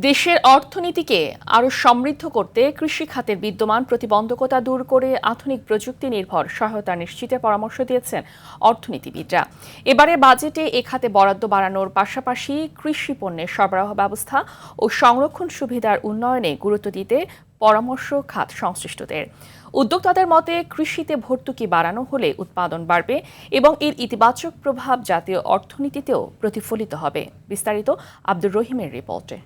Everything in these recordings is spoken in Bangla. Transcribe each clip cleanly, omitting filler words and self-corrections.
দেশের অর্থনীতিকে আরও সমৃদ্ধ করতে কৃষি খাতের বিদ্যমান প্রতিবন্ধকতা দূর করে আধুনিক প্রযুক্তি নির্ভর সহায়তা নিশ্চিতের পরামর্শ দিয়েছেন অর্থনীতিবিদরা। এবারে বাজেটে এ খাতে বরাদ্দ বাড়ানোর পাশাপাশি কৃষি পণ্যের সরবরাহ ব্যবস্থা ও সংরক্ষণ সুবিধার উন্নয়নে গুরুত্ব দিতে পরামর্শ খাত সংশ্লিষ্টদের। উদ্যোক্তাদের মতে কৃষিতে ভর্তুকি বাড়ানো হলে উৎপাদন বাড়বে এবং এর ইতিবাচক প্রভাব জাতীয় অর্থনীতিতেও প্রতিফলিত হবে। বিস্তারিত আব্দুর রহিমের রিপোর্টে।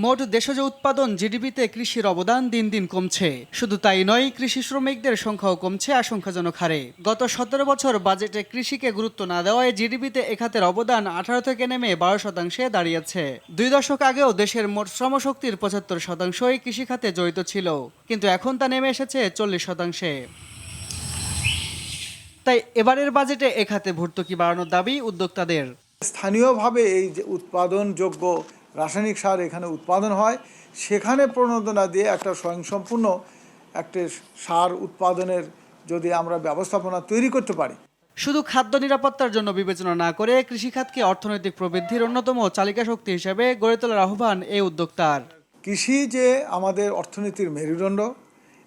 মোট দেশজ উৎপাদন জিডিপিতে কৃষির অবদান দিন দিন কমছে। শুধু তাই নয়, কৃষি শ্রমিকদের সংখ্যাও কমছে আশঙ্কাজনক হারে। গত 17 বছর বাজেটে কৃষিকে গুরুত্ব না দেওয়ায় জিডিপিতে এ খাতের অবদান 18 থেকে নেমে 12% দাঁড়িয়েছে। 2 দশক আগেও দেশের মোট শ্রমশক্তির 75%ই কৃষি খাতে জড়িত ছিল, কিন্তু এখন তা নেমে এসেছে 40%। তাই এবারের বাজেটে এ খাতে ভর্তুকি বাড়ানোর দাবি উদ্যোক্তাদের। স্থানীয়ভাবে এই যে উৎপাদনযোগ্য রাসায়নিক সার এখানে উৎপাদন হয়, সেখানে প্রণোদনা দিয়ে একটা স্বয়ংসম্পূর্ণ একটা সার উৎপাদনের যদি আমরা ব্যবস্থাপনা তৈরি করতে পারি। শুধু খাদ্য নিরাপত্তার জন্য বিবেচনা না করে কৃষিখাতকে অর্থনৈতিক প্রবৃদ্ধির অন্যতম চালিকা শক্তি হিসেবে গড়ে তোলার আহ্বান এই উদ্যোক্তার। কৃষি যে আমাদের অর্থনীতির মেরুদণ্ড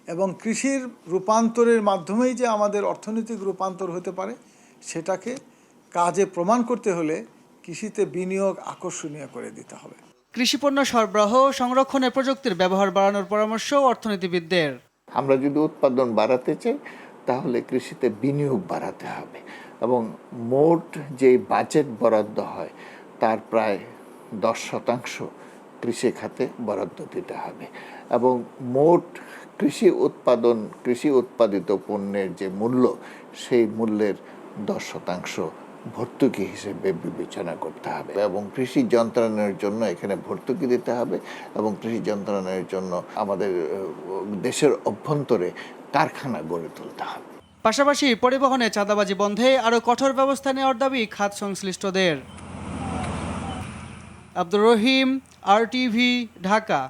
এবং কৃষির রূপান্তরের মাধ্যমেই যে আমাদের অর্থনৈতিক রূপান্তর হতে পারে, সেটাকে কাজে প্রমাণ করতে হলে কৃষিতে বিনিয়োগ আকর্ষণীয় করে দিতে হবে। কৃষিপণ্য সরবরাহ সংরক্ষণের প্রযুক্তির ব্যবহার বাড়ানোর পরামর্শ অর্থনীতিবিদদের। আমরা যদি উৎপাদন বাড়াতে চাই তাহলে কৃষিতে বিনিয়োগ বাড়াতে হবে এবং মোট যে বাজেট বরাদ্দ হয় তার প্রায় 10% কৃষি খাতে বরাদ্দ দিতে হবে এবং মোট কৃষি উৎপাদিত পণ্যের যে মূল্য, সেই মূল্যের 10% ভর্তুকি হিসেবে বিবেচনা করতে হবে এবং কৃষি যন্ত্রাংশের জন্য এখানে ভর্তুকি দিতে হবে এবং কৃষি যন্ত্রাংশের জন্য আমাদের দেশের অভ্যন্তরে কারখানা গড়ে তুলতে হবে। পাশাপাশি পরিবহনে চাঁদাবাজি বন্ধে আরও কঠোর ব্যবস্থা নেওয়ার দাবি খাত সংশ্লিষ্টদের। আব্দুর রহিম, RTV, ঢাকা।